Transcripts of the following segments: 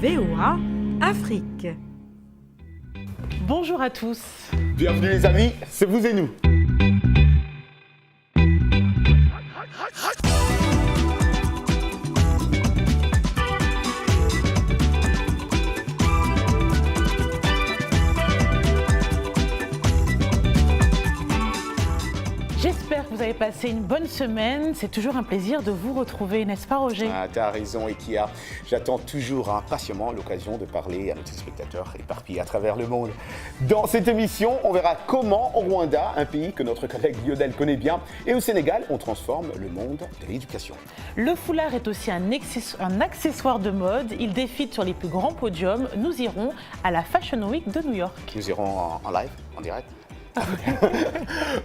VOA Afrique. Bonjour à tous. Bienvenue les amis, c'est vous et nous. J'espère que vous avez passé une bonne semaine. C'est toujours un plaisir de vous retrouver, n'est-ce pas Roger? T'as raison Ekia, j'attends toujours patiemment l'occasion de parler à nos téléspectateurs éparpillés à travers le monde. Dans cette émission, on verra comment au Rwanda, un pays que notre collègue Lionel connaît bien, et au Sénégal, on transforme le monde de l'éducation. Le foulard est aussi un accessoire de mode. Il défile sur les plus grands podiums. Nous irons à la Fashion Week de New York. Nous irons en live, en direct.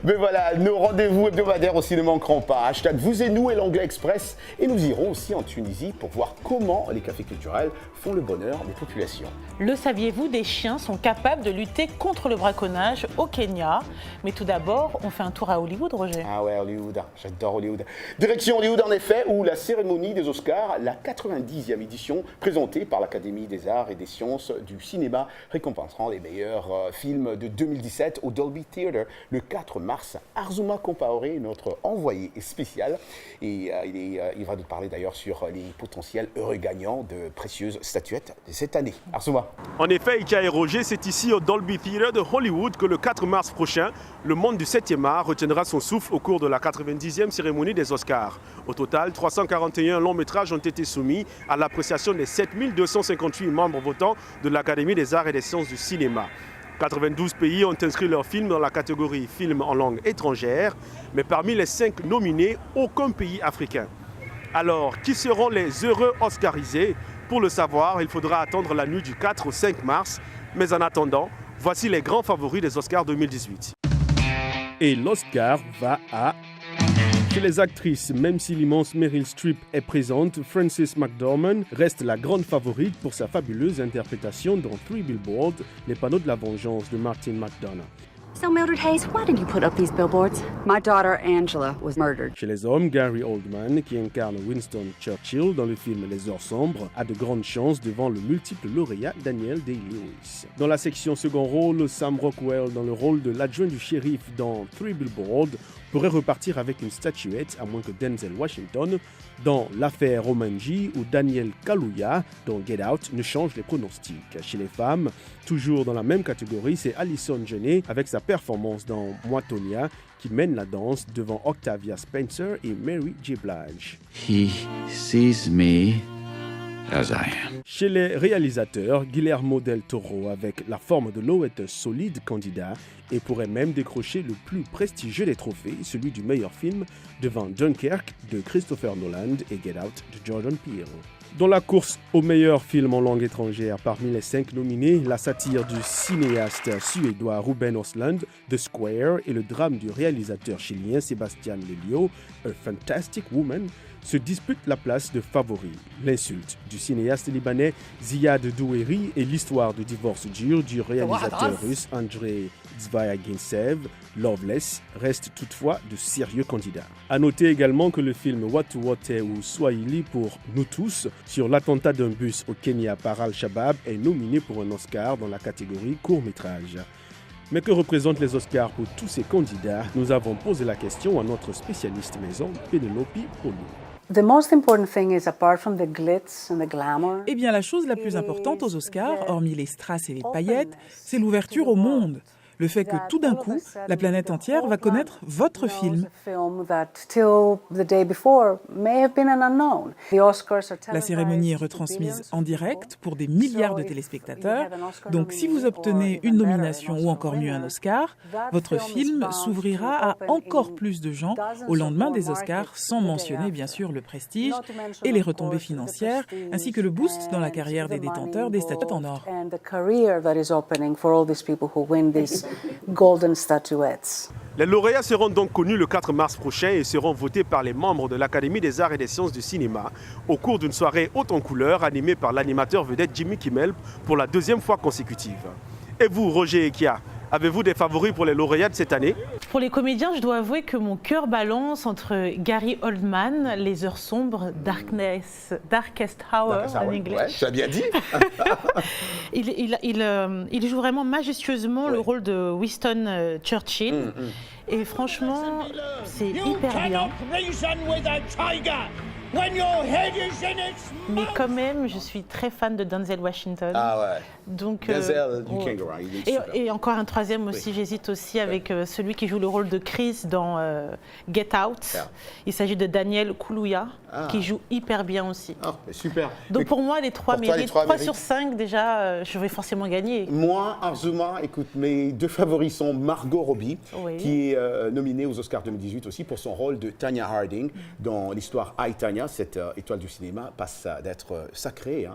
Mais voilà, nos rendez-vous hebdomadaires aussi ne manqueront pas. Hashtag vous et nous et l'Anglais Express. Et nous irons aussi en Tunisie pour voir comment les cafés culturels font le bonheur des populations. Le saviez-vous, des chiens sont capables de lutter contre le braconnage au Kenya. Mais tout d'abord, on fait un tour à Hollywood, Roger. Ah ouais, Hollywood, j'adore Hollywood. Direction Hollywood en effet, où la cérémonie des Oscars, la 90e édition, présentée par l'Académie des Arts et des Sciences du Cinéma, récompensera les meilleurs films de 2017 au Dolby Theatre le 4 mars. Arzouma Compaoré, notre envoyé spécial, et il va nous parler d'ailleurs sur les potentiels heureux gagnants de précieuses statuettes de cette année. Arzouma. En effet, Ika et Roger, c'est ici au Dolby Theatre de Hollywood que le 4 mars prochain, le monde du 7e art retiendra son souffle au cours de la 90e cérémonie des Oscars. Au total, 341 longs métrages ont été soumis à l'appréciation des 7258 membres votants de l'Académie des Arts et des Sciences du Cinéma. 92 pays ont inscrit leurs films dans la catégorie film en langue étrangère, mais parmi les 5 nominés, aucun pays africain. Alors, qui seront les heureux Oscarisés? Pour le savoir, il faudra attendre la nuit du 4 au 5 mars. Mais en attendant, voici les grands favoris des Oscars 2018. Et l'Oscar va à... Chez les actrices, même si l'immense Meryl Streep est présente, Frances McDormand reste la grande favorite pour sa fabuleuse interprétation dans Three Billboards, les panneaux de la vengeance de Martin McDonagh. So Mildred Hayes, why did you put up these billboards? My daughter Angela was murdered. Chez les hommes, Gary Oldman, qui incarne Winston Churchill dans le film Les Heures Sombres, a de grandes chances devant le multiple lauréat Daniel Day-Lewis. Dans la section second rôle, Sam Rockwell, dans le rôle de l'adjoint du shérif dans Three Billboards, pourrait repartir avec une statuette, à moins que Denzel Washington, dans L'affaire Omanji, ou Daniel Kaluuya, dans Get Out, ne change les pronostics. Chez les femmes, toujours dans la même catégorie, c'est Alison Janney avec sa performance dans Moi Tonya, qui mène la danse devant Octavia Spencer et Mary J. Blige. He sees me as I am. Chez les réalisateurs, Guillermo del Toro avec La forme de l'eau est un solide candidat et pourrait même décrocher le plus prestigieux des trophées, celui du meilleur film, devant Dunkirk de Christopher Nolan et Get Out de Jordan Peele. Dans la course au meilleur film en langue étrangère, parmi les 5 nominés, la satire du cinéaste suédois Ruben Östlund, The Square, et le drame du réalisateur chilien Sebastián Lelio, A Fantastic Woman, se disputent la place de favori. L'insulte du cinéaste libanais Ziad Doueri et l'histoire du divorce dur du réalisateur russe Andrei Zvyaginsev, Loveless, restent toutefois de sérieux candidats. A noter également que le film Watu Wote ou Swahili pour Nous tous sur l'attentat d'un bus au Kenya par Al-Shabaab est nominé pour un Oscar dans la catégorie court-métrage. Mais que représentent les Oscars pour tous ces candidats? Nous avons posé la question à notre spécialiste maison, Penelope Polo. Eh bien, la chose la plus importante aux Oscars, hormis les strass et les paillettes, c'est l'ouverture au monde. Le fait que tout d'un coup, la planète entière va connaître votre film. La cérémonie est retransmise en direct pour des milliards de téléspectateurs. Donc si vous obtenez une nomination ou encore mieux un Oscar, votre film s'ouvrira à encore plus de gens au lendemain des Oscars, sans mentionner bien sûr le prestige et les retombées financières, ainsi que le boost dans la carrière des détenteurs des statuettes en or. Golden statuettes. Les lauréats seront donc connus le 4 mars prochain et seront votés par les membres de l'Académie des Arts et des Sciences du Cinéma au cours d'une soirée haute en couleurs animée par l'animateur vedette Jimmy Kimmel pour la 2e fois consécutive. Et vous, Roger et Kia, Avez-vous des favoris pour les lauréats de cette année? Pour les comédiens, je dois avouer que mon cœur balance entre Gary Oldman, Les Heures Sombres, Darkest Hour en anglais. Ouais, tu as bien dit. Il joue vraiment majestueusement le rôle de Winston Churchill. Et franchement, c'est hyper bien. Mais quand même, je suis très fan de Denzel Washington. Ah ouais. Donc, Denzel du Kangaroo, il est super. et encore un troisième aussi, j'hésite aussi avec celui qui joue le rôle de Chris dans Get Out. Yeah. Il s'agit de Daniel Kaluuya, qui joue hyper bien aussi. Ah, super. Donc pour moi, les trois pour toi, les mérites, trois 3 mérites. sur 5 déjà, je vais forcément gagner. Moi, Arzuma, écoute, mes deux favoris sont Margot Robbie, qui est nominée aux Oscars 2018 aussi pour son rôle de Tanya Harding dans l'histoire I, Tanya. Cette étoile du cinéma passe d'être sacrée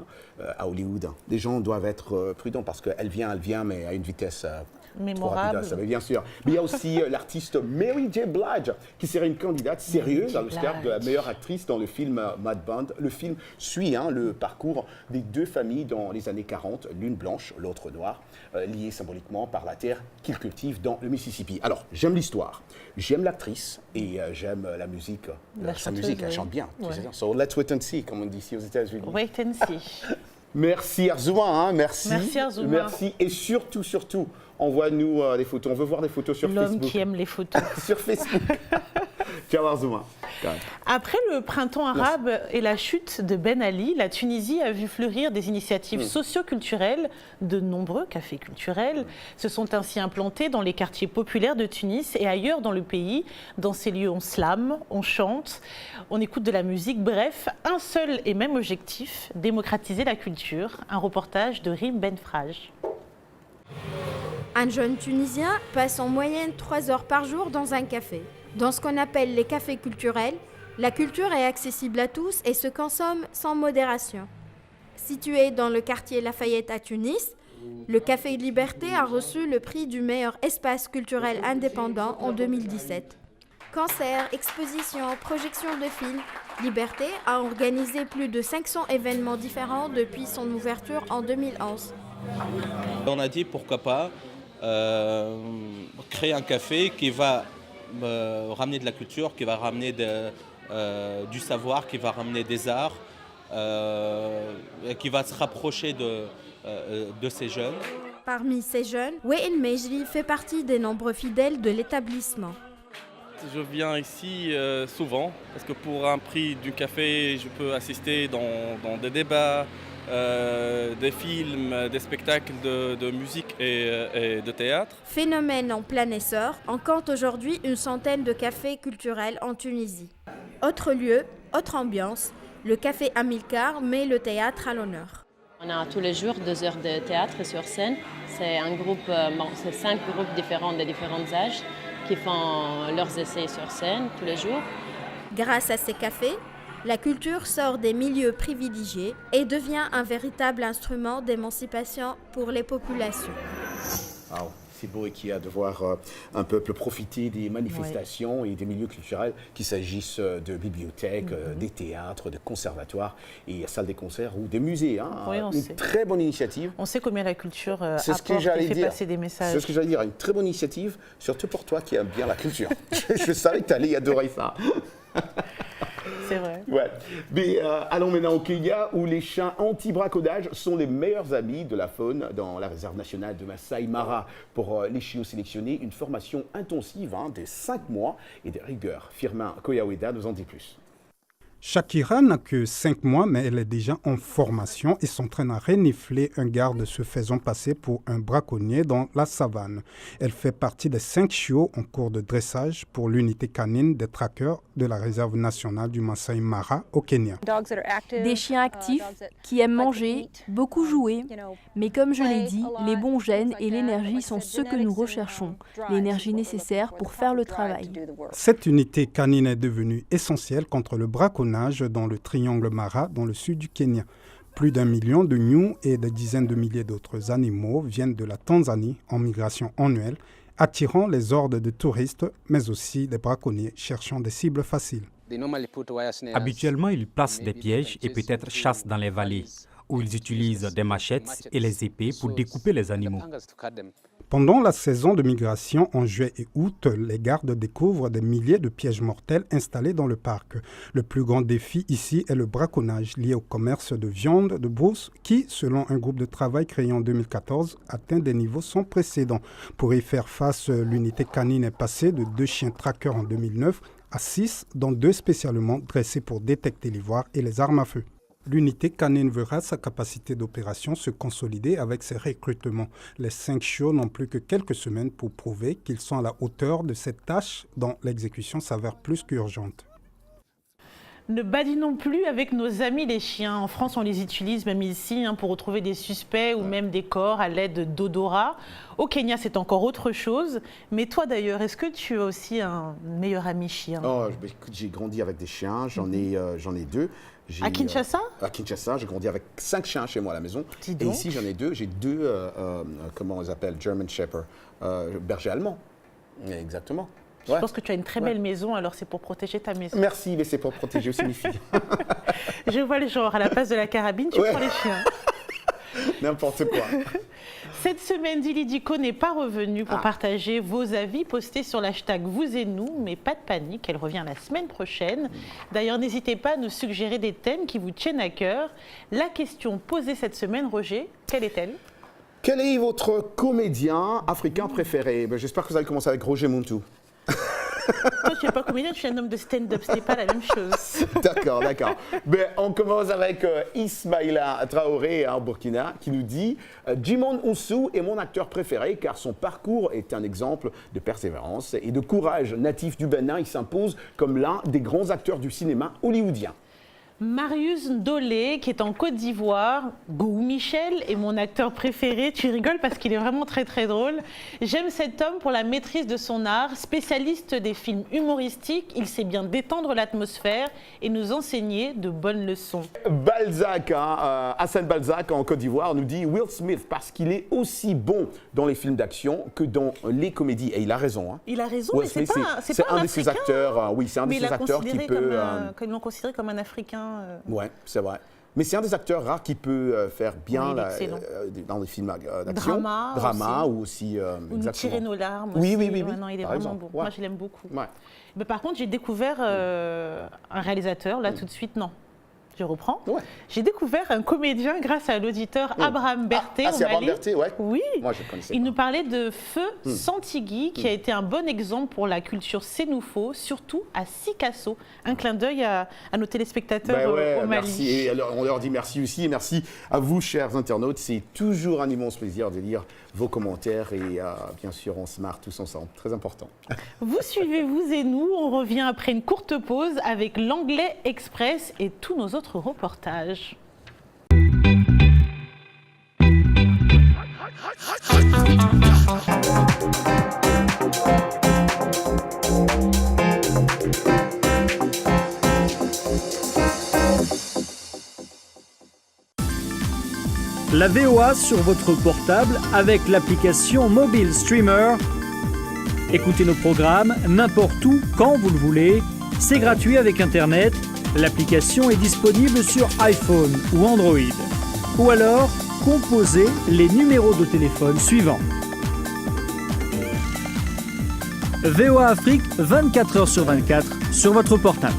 à Hollywood. Les gens doivent être prudents parce qu'elle vient, mais à une vitesse Mémorable. ça, mais bien sûr. Mais il y a aussi l'artiste Mary J. Blige qui serait une candidate sérieuse à l'Oscar de la meilleure actrice dans le film Mad Band. Le film suit le parcours des deux familles dans les années 40, l'une blanche, l'autre noire, liées symboliquement par la terre qu'ils cultivent dans le Mississippi. Alors, j'aime l'histoire, j'aime l'actrice et j'aime la musique. Sa musique, elle chante bien. Tu sais, so let's wait and see, comme on dit ici aux États-Unis. Wait and see. Merci Arzuma, merci. Merci Arzuma. Merci et surtout, envoie-nous des photos. On veut voir des photos sur Facebook. L'homme qui aime les photos. Sur Facebook. Ciao Arzuma. Après le printemps arabe et la chute de Ben Ali, la Tunisie a vu fleurir des initiatives socio-culturelles. De nombreux cafés culturels se sont ainsi implantés dans les quartiers populaires de Tunis et ailleurs dans le pays. Dans ces lieux, on slame, on chante, on écoute de la musique. Bref, un seul et même objectif, démocratiser la culture. Un reportage de Rim Benfraj. Un jeune Tunisien passe en moyenne 3 heures par jour dans un café. Dans ce qu'on appelle les cafés culturels, la culture est accessible à tous et se consomme sans modération. Situé dans le quartier Lafayette à Tunis, le Café Liberté a reçu le prix du meilleur espace culturel indépendant en 2017. Concerts, expositions, projections de films, Liberté a organisé plus de 500 événements différents depuis son ouverture en 2011. On a dit pourquoi pas créer un café qui va ramener de la culture, qui va ramener du savoir, qui va ramener des arts, et qui va se rapprocher de ces jeunes. Parmi ces jeunes, Wael Mejri fait partie des nombreux fidèles de l'établissement. Je viens ici souvent parce que pour un prix du café, je peux assister dans des débats, des films, des spectacles de musique et de théâtre. Phénomène en plein essor, on compte aujourd'hui une centaine de cafés culturels en Tunisie. Autre lieu, autre ambiance, le café Amilcar met le théâtre à l'honneur. On a tous les jours 2 heures de théâtre sur scène. C'est un groupe, c'est 5 groupes différents de différents âges qui font leurs essais sur scène tous les jours. Grâce à ces cafés, la culture sort des milieux privilégiés et devient un véritable instrument d'émancipation pour les populations. Wow. C'est beau et qu'il y a de voir un peuple profiter des manifestations et des milieux culturels, qu'il s'agisse de bibliothèques, des théâtres, de conservatoires et salles des concerts ou des musées. Une très bonne initiative. On sait combien la culture apporte et fait passer des messages. C'est ce que j'allais dire, une très bonne initiative, surtout pour toi qui aimes bien la culture. Je savais que tu allais adorer ça. C'est vrai. Ouais. Mais allons maintenant au Kenya où les chiens anti-braconnage sont les meilleurs amis de la faune dans la réserve nationale de Masai Mara. Pour les chiots sélectionnés, une formation intensive de 5 mois et de rigueur. Firmin Koyaweda nous en dit plus. Shakira n'a que 5 mois, mais elle est déjà en formation et s'entraîne à renifler un garde se faisant passer pour un braconnier dans la savane. Elle fait partie des 5 chiots en cours de dressage pour l'unité canine des traqueurs de la réserve nationale du Masai Mara au Kenya. Des chiens actifs qui aiment manger, beaucoup jouer. Mais comme je l'ai dit, les bons gènes et l'énergie sont ce que nous recherchons, l'énergie nécessaire pour faire le travail. Cette unité canine est devenue essentielle contre le braconnage dans le triangle Mara, dans le sud du Kenya. Plus d'1 million de gnous et des dizaines de milliers d'autres animaux viennent de la Tanzanie en migration annuelle, attirant les hordes de touristes, mais aussi des braconniers cherchant des cibles faciles. Habituellement, ils placent des pièges et peut-être chassent dans les vallées, où ils utilisent des machettes et les épées pour découper les animaux. Pendant la saison de migration en juillet et août, les gardes découvrent des milliers de pièges mortels installés dans le parc. Le plus grand défi ici est le braconnage lié au commerce de viande de brousse qui, selon un groupe de travail créé en 2014, atteint des niveaux sans précédent. Pour y faire face, l'unité canine est passée de 2 chiens traqueurs en 2009 à 6, dont 2 spécialement dressés pour détecter l'ivoire et les armes à feu. L'unité canine verra sa capacité d'opération se consolider avec ses recrutements. Les 5 chiots n'ont plus que quelques semaines pour prouver qu'ils sont à la hauteur de cette tâche dont l'exécution s'avère plus qu'urgente. Ne badinons plus avec nos amis les chiens. En France, on les utilise même ici pour retrouver des suspects ou même des corps à l'aide d'odorat. Au Kenya, c'est encore autre chose. Mais toi d'ailleurs, est-ce que tu as aussi un meilleur ami chien? Écoute, j'ai grandi avec des chiens, j'en ai 2. À Kinshasa? À Kinshasa, j'ai grandi avec 5 chiens chez moi à la maison. Et ici, j'en ai 2. J'ai 2, comment on les appelle, German Shepherd, berger allemand. Exactement. Je pense que tu as une très belle maison, alors c'est pour protéger ta maison. Merci, mais c'est pour protéger aussi mes filles. Je vois le genre, à la place de la carabine, tu prends les chiens. N'importe quoi. Cette semaine, Dili Diko n'est pas revenue pour partager vos avis postés sur l'hashtag Vous et Nous, mais pas de panique, elle revient la semaine prochaine. D'ailleurs, n'hésitez pas à nous suggérer des thèmes qui vous tiennent à cœur. La question posée cette semaine, Roger, quelle est-elle? Quel est votre comédien africain préféré? J'espère que vous allez commencer avec Roger Muntu. Toi, tu n'es pas comédien, tu es un homme de stand-up, ce n'est pas la même chose. D'accord. On commence avec Ismaïla Traoré en Burkina qui nous dit « Djimon Hounsou est mon acteur préféré car son parcours est un exemple de persévérance et de courage. Natif du Bénin, il s'impose comme l'un des grands acteurs du cinéma hollywoodien. » Marius Ndolé, qui est en Côte d'Ivoire. Gou Michel est mon acteur préféré. Tu rigoles parce qu'il est vraiment très très drôle. J'aime cet homme pour la maîtrise de son art. Spécialiste des films humoristiques, il sait bien détendre l'atmosphère et nous enseigner de bonnes leçons. Balzac, Hassan Balzac en Côte d'Ivoire nous dit Will Smith parce qu'il est aussi bon dans les films d'action que dans les comédies. Et il a raison. Il a raison, Will mais Smith, c'est pas un de ces acteurs. Oui, c'est un de ces acteurs qui peut. Ils l'ont considéré comme un Africain. Oui, c'est vrai. Mais c'est un des acteurs rares qui peut faire bien dans les films d'action. Drama ou aussi. Ou nous tirer nos larmes. Oui. Non, il est vraiment bon. Ouais. Moi, je l'aime beaucoup. Ouais. Mais par contre, j'ai découvert un réalisateur, là, tout de suite, non. Je reprends. Ouais. J'ai découvert un comédien grâce à l'auditeur Abraham Berthet. C'est Abraham Berthet, ouais. Oui. Moi, je connaissais. Il nous parlait de Feu Santigui, qui a été un bon exemple pour la culture sénoufo, surtout à Sikasso. Un clin d'œil à nos téléspectateurs au Mali. Merci. Et alors, on leur dit merci aussi. Et merci à vous, chers internautes. C'est toujours un immense plaisir de lire vos commentaires et bien sûr, on se marre tous ensemble. Très important. Vous suivez Vous et Nous. On revient après une courte pause avec l'Anglais Express et tous nos autres reportages. La VOA sur votre portable avec l'application Mobile Streamer. Écoutez nos programmes n'importe où, quand vous le voulez. C'est gratuit avec Internet. L'application est disponible sur iPhone ou Android. Ou alors, composez les numéros de téléphone suivants. VOA Afrique, 24 heures sur 24, sur votre portable.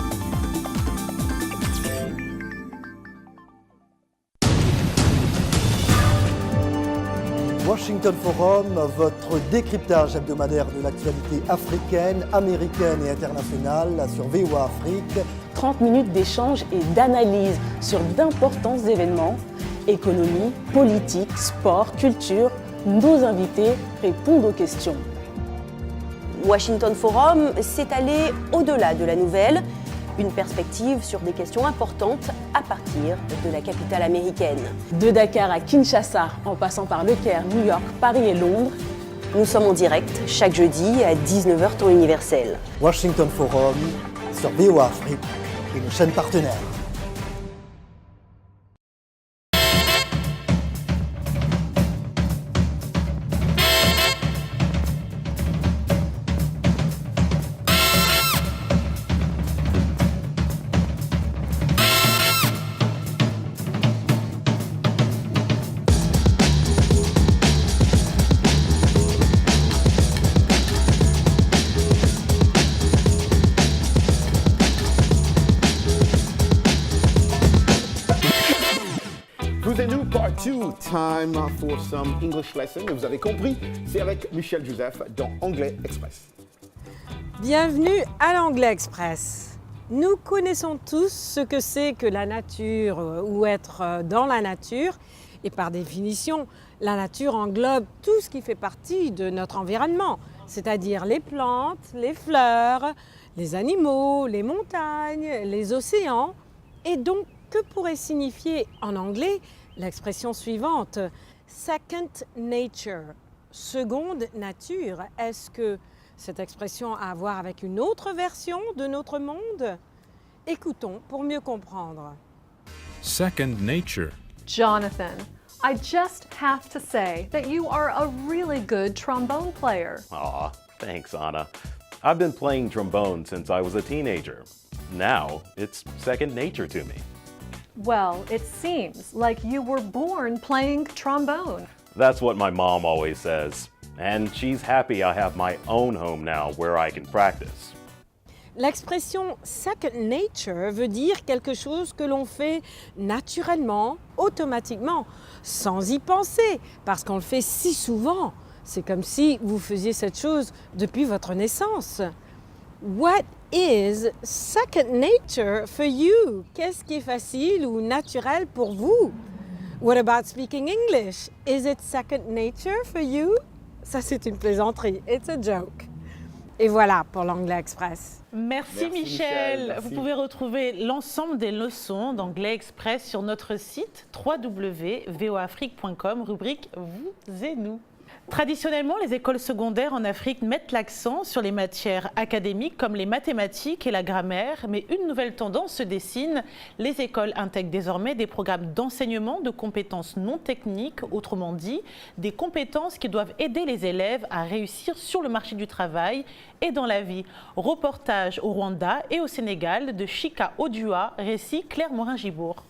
Washington Forum, votre décryptage hebdomadaire de l'actualité africaine, américaine et internationale sur VOA Afrique. 30 minutes d'échange et d'analyse sur d'importants événements, économie, politique, sport, culture. Nos invités répondent aux questions. Washington Forum, c'est aller au-delà de la nouvelle, une perspective sur des questions importantes à partir de la capitale américaine. De Dakar à Kinshasa, en passant par Le Caire, New York, Paris et Londres. Nous sommes en direct chaque jeudi à 19h temps universel. Washington Forum sur VOA Afrique et nos chaînes partenaires. Vous et nous, part 2, time for some English lesson. Vous avez compris, c'est avec Michel Joseph dans Anglais Express. Bienvenue à l'Anglais Express. Nous connaissons tous ce que c'est que la nature ou être dans la nature. Et par définition, la nature englobe tout ce qui fait partie de notre environnement, c'est-à-dire les plantes, les fleurs, les animaux, les montagnes, les océans. Et donc, que pourrait signifier en anglais l'expression suivante, second nature, seconde nature? Est-ce que cette expression a à voir avec une autre version de notre monde? Écoutons pour mieux comprendre. Second nature. Jonathan, I just have to say that you are a really good trombone player. Aw, thanks, Anna. I've been playing trombone since I was a teenager. Now, it's second nature to me. Well, it seems like you were born playing trombone. That's what my mom always says. And she's happy I have my own home now where I can practice. L'expression second nature veut dire quelque chose que l'on fait naturellement, automatiquement, sans y penser, parce qu'on le fait si souvent. C'est comme si vous faisiez cette chose depuis votre naissance. What is second nature for you? Qu'est-ce qui est facile ou naturel pour vous? What about speaking English? Is it second nature for you? Ça, c'est une plaisanterie. It's a joke. Et voilà pour l'Anglais Express. Merci Michel. Merci. Vous pouvez retrouver l'ensemble des leçons d'Anglais Express sur notre site www.voafrique.com, rubrique Vous et nous. Traditionnellement, les écoles secondaires en Afrique mettent l'accent sur les matières académiques comme les mathématiques et la grammaire, mais une nouvelle tendance se dessine. Les écoles intègrent désormais des programmes d'enseignement de compétences non techniques, autrement dit, des compétences qui doivent aider les élèves à réussir sur le marché du travail et dans la vie. Reportage au Rwanda et au Sénégal de Chika Odua, récit Claire Morin-Gibourg.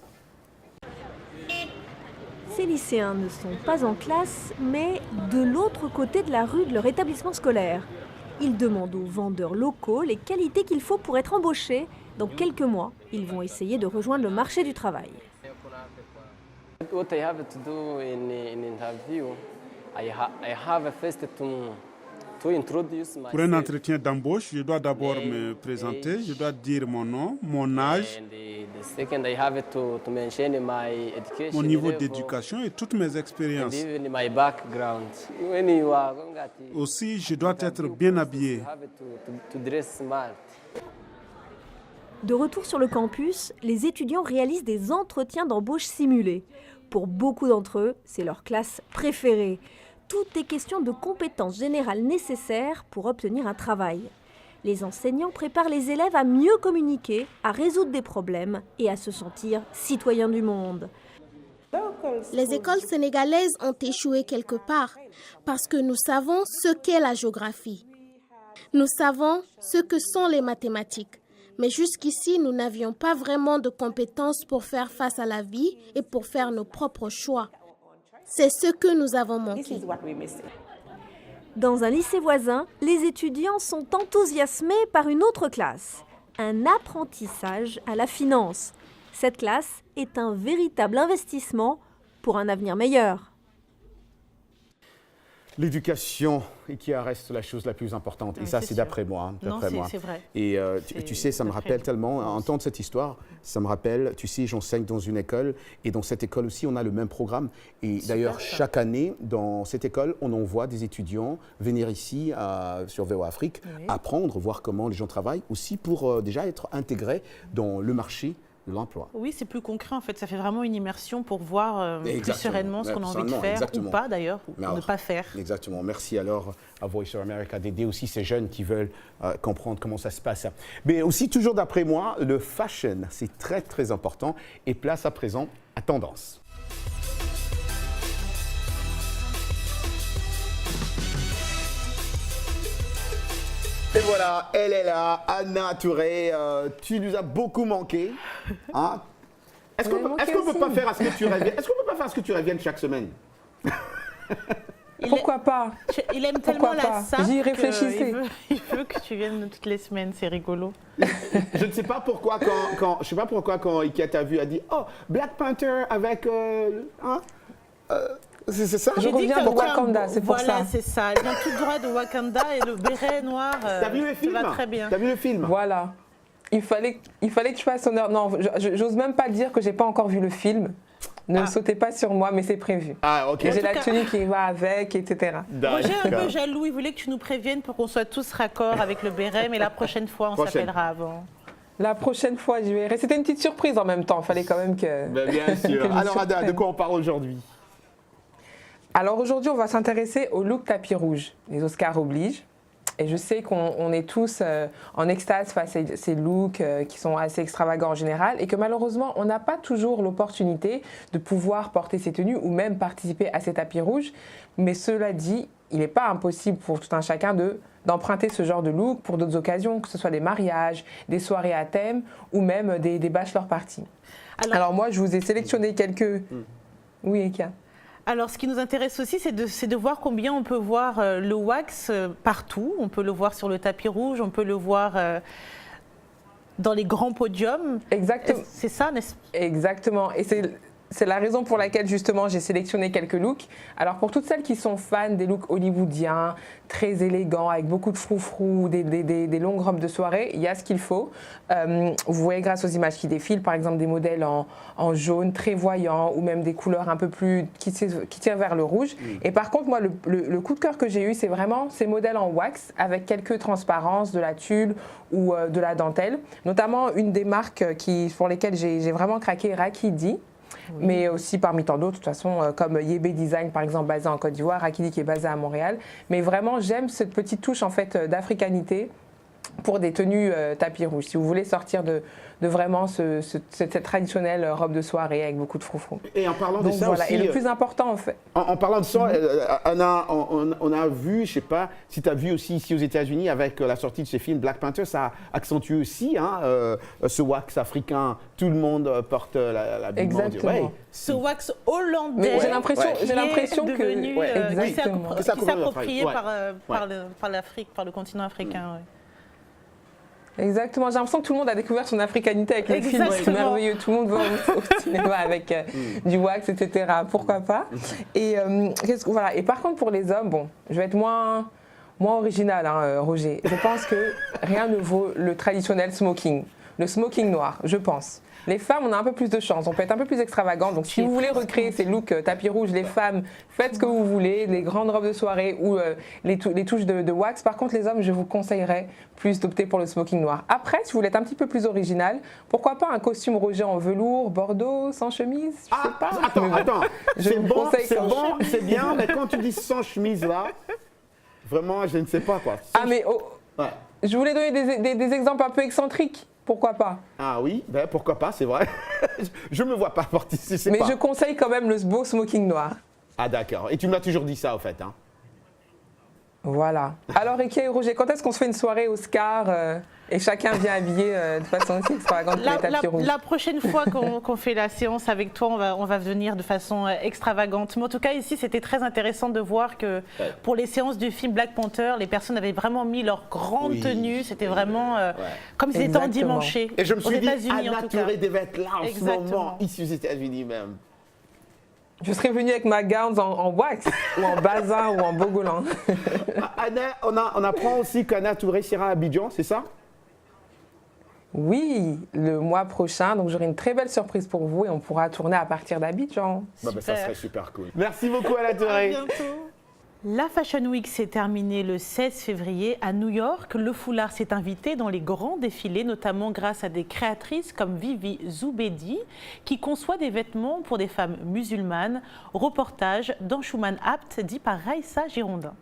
Ces lycéens ne sont pas en classe, mais de l'autre côté de la rue de leur établissement scolaire. Ils demandent aux vendeurs locaux les qualités qu'il faut pour être embauchés. Dans quelques mois, ils vont essayer de rejoindre le marché du travail. What I have to do in interview, I have first to introduce myself. Pour un entretien d'embauche, je dois d'abord me présenter, je dois dire mon nom, mon âge, Second, I have to mention my education mon niveau level, d'éducation et toutes mes expériences. and even my background. When you are going at Aussi, je dois être bien habillé. you have to dress smart. De retour sur le campus, les étudiants réalisent des entretiens d'embauche simulés. Pour beaucoup d'entre eux, c'est leur classe préférée. Tout est question de compétences générales nécessaires pour obtenir un travail. Les enseignants préparent les élèves à mieux communiquer, à résoudre des problèmes et à se sentir citoyens du monde. Les écoles sénégalaises ont échoué quelque part parce que nous savons ce qu'est la géographie. Nous savons ce que sont les mathématiques. Mais jusqu'ici, nous n'avions pas vraiment de compétences pour faire face à la vie et pour faire nos propres choix. C'est ce que nous avons manqué. Dans un lycée voisin, les étudiants sont enthousiasmés par une autre classe, un apprentissage à la finance. Cette classe est un véritable investissement pour un avenir meilleur. L'éducation qui reste la chose la plus importante. Et ça, c'est d'après moi. C'est vrai. Et tu sais, ça me rappelle tellement, entendre cette histoire, ça me rappelle, tu sais, j'enseigne dans une école, et dans cette école aussi, on a le même programme. Et d'ailleurs, chaque année, dans cette école, on envoie des étudiants venir ici, sur VOA Afrique, apprendre, voir comment les gens travaillent, aussi pour déjà être intégrés dans le marché de l'emploi. Oui, c'est plus concret en fait, ça fait vraiment une immersion pour voir plus sereinement ce qu'on a envie de faire ou pas d'ailleurs, ou ne pas faire. Exactement, merci alors à Voice of America d'aider aussi ces jeunes qui veulent comprendre comment ça se passe. Mais aussi, toujours d'après moi, le fashion, c'est très très important et place à présent à Tendance. Et voilà, elle est là, Anna Touré, tu nous as beaucoup manqué. Hein? Est-ce qu'on peut pas faire à ce que tu reviennes? Est-ce qu'on peut pas faire à ce que tu reviennes chaque semaine? Pourquoi pas? Il aime tellement la SAP. J'y réfléchissais. Il veut que tu viennes toutes les semaines, c'est rigolo. Je ne sais pas pourquoi quand Ikea t'a vu, a dit « Oh, Black Panther avec... c'est ça? Je reviens de Wakanda, c'est pour ça. Voilà, c'est ça. Elle vient tout droit de Wakanda et le béret noir, T'as vu le film? Ça va très bien. T'as vu le film? Voilà. Il fallait que je fasse honneur. Non, j'ose même pas dire que j'ai pas encore vu le film. Ne sautez pas sur moi, mais c'est prévu. Ah, ok. J'ai la tenue qui va avec, etc. Roger est un peu jaloux, il voulait que tu nous préviennes pour qu'on soit tous raccords avec le béret, mais la prochaine fois, on s'appellera avant. La prochaine fois, je verrai. C'était une petite surprise en même temps, il fallait quand même que... bien sûr. Alors Ada, de quoi on parle aujourd'hui? Alors aujourd'hui, on va s'intéresser au look tapis rouge. Les Oscars obligent. Et je sais qu'on est tous en extase face à ces looks qui sont assez extravagants en général et que malheureusement, on n'a pas toujours l'opportunité de pouvoir porter ces tenues ou même participer à ces tapis rouges. Mais cela dit, il n'est pas impossible pour tout un chacun d'emprunter ce genre de look pour d'autres occasions, que ce soit des mariages, des soirées à thème ou même des bachelor parties. Alors moi, je vous ai sélectionné quelques... Oui, Eka. Alors, ce qui nous intéresse aussi, c'est de voir combien on peut voir le wax partout. On peut le voir sur le tapis rouge, on peut le voir dans les grands podiums. Exactement. C'est ça, n'est-ce pas? Exactement. Et c'est la raison pour laquelle, justement, j'ai sélectionné quelques looks. Alors, pour toutes celles qui sont fans des looks hollywoodiens, très élégants, avec beaucoup de froufrous, des longues robes de soirée, il y a ce qu'il faut. Vous voyez, grâce aux images qui défilent, par exemple, des modèles en jaune, très voyants, ou même des couleurs un peu plus qui tirent vers le rouge. Et par contre, moi, le coup de cœur que j'ai eu, c'est vraiment ces modèles en wax, avec quelques transparences, de la tulle ou de la dentelle. Notamment, une des marques pour lesquelles j'ai vraiment craqué, Rakidi. Mais aussi parmi tant d'autres, de toute façon, comme Yébé Design, par exemple, basé en Côte d'Ivoire, Rakidi qui est basé à Montréal. Mais vraiment, j'aime cette petite touche en fait d'africanité pour des tenues tapis rouges. Si vous voulez sortir de vraiment cette traditionnelle robe de soirée avec beaucoup de froufrou. Et en parlant de ça voilà. aussi... Et le plus important, en fait... En parlant de ça, Anna, on a vu, je ne sais pas si tu as vu aussi ici aux États-Unis, avec la sortie de ce film Black Panther, ça a accentué aussi ce wax africain. Tout le monde porte la Exactement. Ce wax hollandais. Mais j'ai l'impression que... qui s'est approprié par l'Afrique, par le continent africain. Exactement, j'ai l'impression que tout le monde a découvert son africanité avec le film, c'est merveilleux, tout le monde va au cinéma avec du wax, etc. Pourquoi pas? Et, voilà. Et par contre pour les hommes, bon, je vais être moins original, Roger. Je pense que rien ne vaut le traditionnel smoking, le smoking noir, je pense. Les femmes, on a un peu plus de chance, on peut être un peu plus extravagant. Donc si vous voulez recréer ces looks tapis rouges, les femmes, faites ce que vous voulez, les grandes robes de soirée ou les touches de wax. Par contre, les hommes, je vous conseillerais plus d'opter pour le smoking noir. Après, si vous voulez être un petit peu plus original, pourquoi pas un costume Roger en velours, bordeaux, sans chemise, je sais pas. Attends, c'est bien, mais quand tu dis sans chemise là, vraiment, je ne sais pas quoi. Je voulais donner des exemples un peu excentriques. Pourquoi pas? Ah oui, pourquoi pas, c'est vrai. Je ne me vois pas participer. Mais je conseille quand même le beau smoking noir. Ah d'accord, et tu m'as toujours dit ça en fait. Voilà. Alors Eka et Roger, quand est-ce qu'on se fait une soirée Oscar et chacun vient habillé de façon aussi extravagante pour les tapis rouges? La prochaine fois qu'on fait la séance avec toi, on va venir de façon extravagante. Mais en tout cas, ici, c'était très intéressant de voir que pour les séances du film Black Panther, les personnes avaient vraiment mis leur grande tenue. C'était vraiment comme si c'était endimanché. Et je me suis dit, Anna Touré devait être là en ce moment, ici aux États-Unis même. Je serais venue avec ma gown en wax, ou en bazin, ou en bogolan. Anna, on apprend aussi qu'Anna Touré sera à Abidjan, c'est ça? Oui, le mois prochain. Donc j'aurai une très belle surprise pour vous et on pourra tourner à partir d'Abidjan. Ça serait super cool. Merci beaucoup Anna Touré. À bientôt. La Fashion Week s'est terminée le 16 février à New York. Le foulard s'est invité dans les grands défilés, notamment grâce à des créatrices comme Vivi Zoubedi, qui conçoit des vêtements pour des femmes musulmanes. Reportage d'Anchouman Apt, dit par Raïssa Girondin.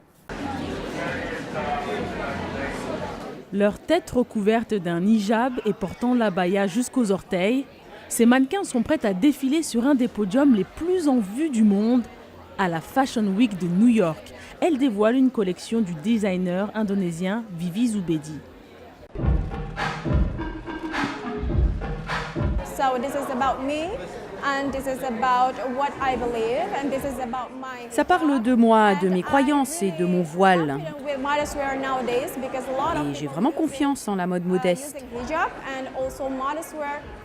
Leur tête recouverte d'un hijab et portant l'abaya jusqu'aux orteils, ces mannequins sont prêts à défiler sur un des podiums les plus en vue du monde, à la Fashion Week de New York. Elle dévoile une collection du designer indonésien Vivi Zoubedi. So this is about me. Ça parle de moi, de mes croyances et de mon voile. Et j'ai vraiment confiance en la mode modeste.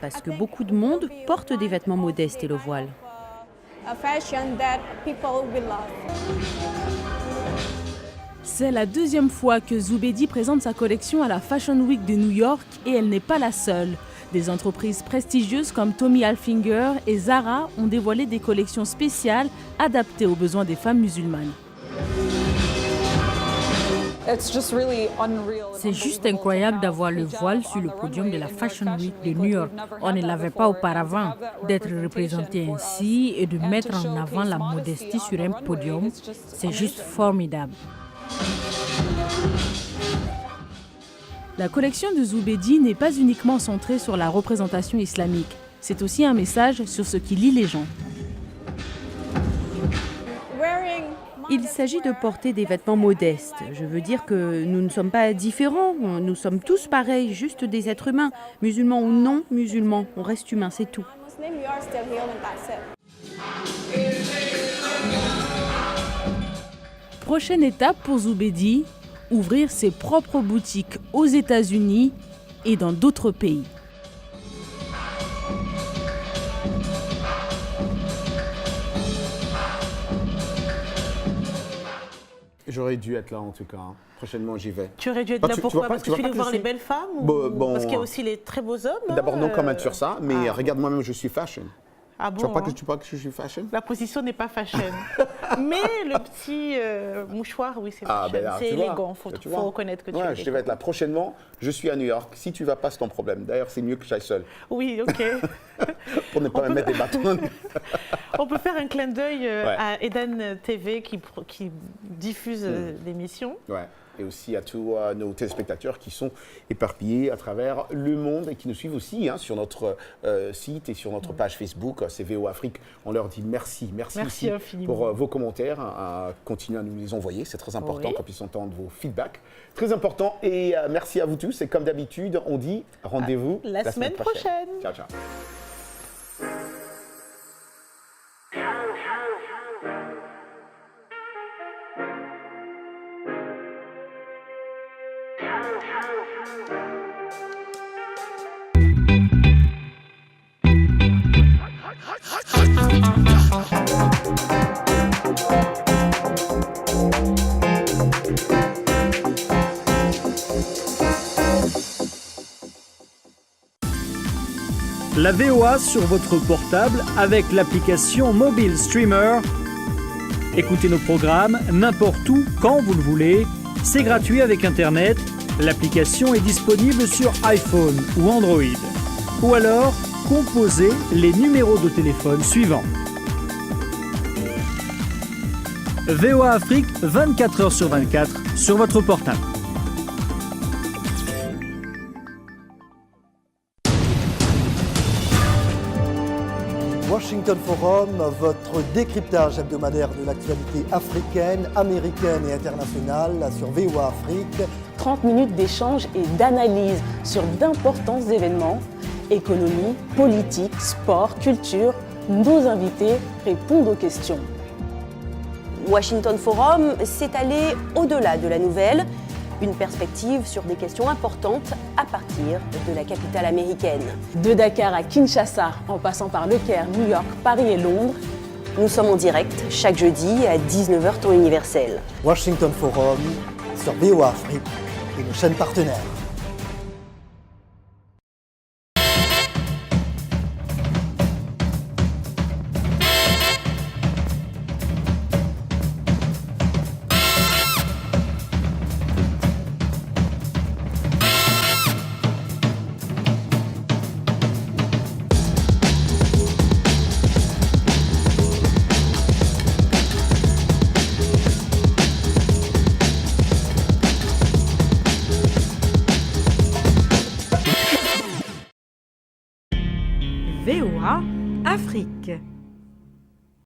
Parce que beaucoup de monde porte des vêtements modestes et le voile. C'est la deuxième fois que Zubedi présente sa collection à la Fashion Week de New York et elle n'est pas la seule. Des entreprises prestigieuses comme Tommy Hilfiger et Zara ont dévoilé des collections spéciales adaptées aux besoins des femmes musulmanes. C'est juste incroyable d'avoir le voile sur le podium de la Fashion Week de New York. On ne l'avait pas auparavant. D'être représenté ainsi et de mettre en avant la modestie sur un podium, c'est juste formidable. La collection de Zubedi n'est pas uniquement centrée sur la représentation islamique. C'est aussi un message sur ce qui lie les gens. Il s'agit de porter des vêtements modestes. Je veux dire que nous ne sommes pas différents. Nous sommes tous pareils, juste des êtres humains. Musulmans ou non musulmans, on reste humain, c'est tout. Prochaine étape pour Zubedi, ouvrir ses propres boutiques aux États-Unis et dans d'autres pays. J'aurais dû être là en tout cas. Prochainement, j'y vais. Tu aurais dû être là pourquoi? Parce que tu voulais voir les belles femmes ou parce qu'il y a aussi les très beaux hommes? D'abord, non comment sur ça, mais regarde, moi-même, je suis fashion. Ah bon, tu vois pas que je suis fashion? La position n'est pas fashion. Mais le petit mouchoir, oui, c'est fashion. C'est élégant, il faut reconnaître que tu es élégant. Je vais être là prochainement. Je suis à New York. Si tu vas pas, c'est ton problème. D'ailleurs, c'est mieux que j'aille seul. Oui, ok. Pour ne pas me mettre des bâtons. On peut faire un clin d'œil à Eden TV qui diffuse l'émission. Ouais. Et aussi à tous nos téléspectateurs qui sont éparpillés à travers le monde et qui nous suivent aussi sur notre site et sur notre page Facebook, c'est VO Afrique. On leur dit merci aussi pour vos commentaires. Continuez à nous les envoyer, c'est très important qu'on puisse entendre vos feedbacks. Très important et merci à vous tous. Et comme d'habitude, on dit rendez-vous la semaine prochaine. Ciao, ciao. La VOA sur votre portable avec l'application Mobile Streamer. Écoutez nos programmes n'importe où, quand vous le voulez. C'est gratuit avec Internet. L'application est disponible sur iPhone ou Android. Ou alors, composez les numéros de téléphone suivants. VOA Afrique, 24 heures sur 24 sur votre portable. Washington Forum, votre décryptage hebdomadaire de l'actualité africaine, américaine et internationale sur VOA Afrique. 30 minutes d'échange et d'analyse sur d'importants événements, économie, politique, sport, culture. Nos invités répondent aux questions. Washington Forum, c'est aller au-delà de la nouvelle, une perspective sur des questions importantes à partir de la capitale américaine. De Dakar à Kinshasa, en passant par Le Caire, New York, Paris et Londres, nous sommes en direct chaque jeudi à 19h temps universel. Washington Forum sur VOA Afrique et nos chaînes partenaires. VOA Afrique.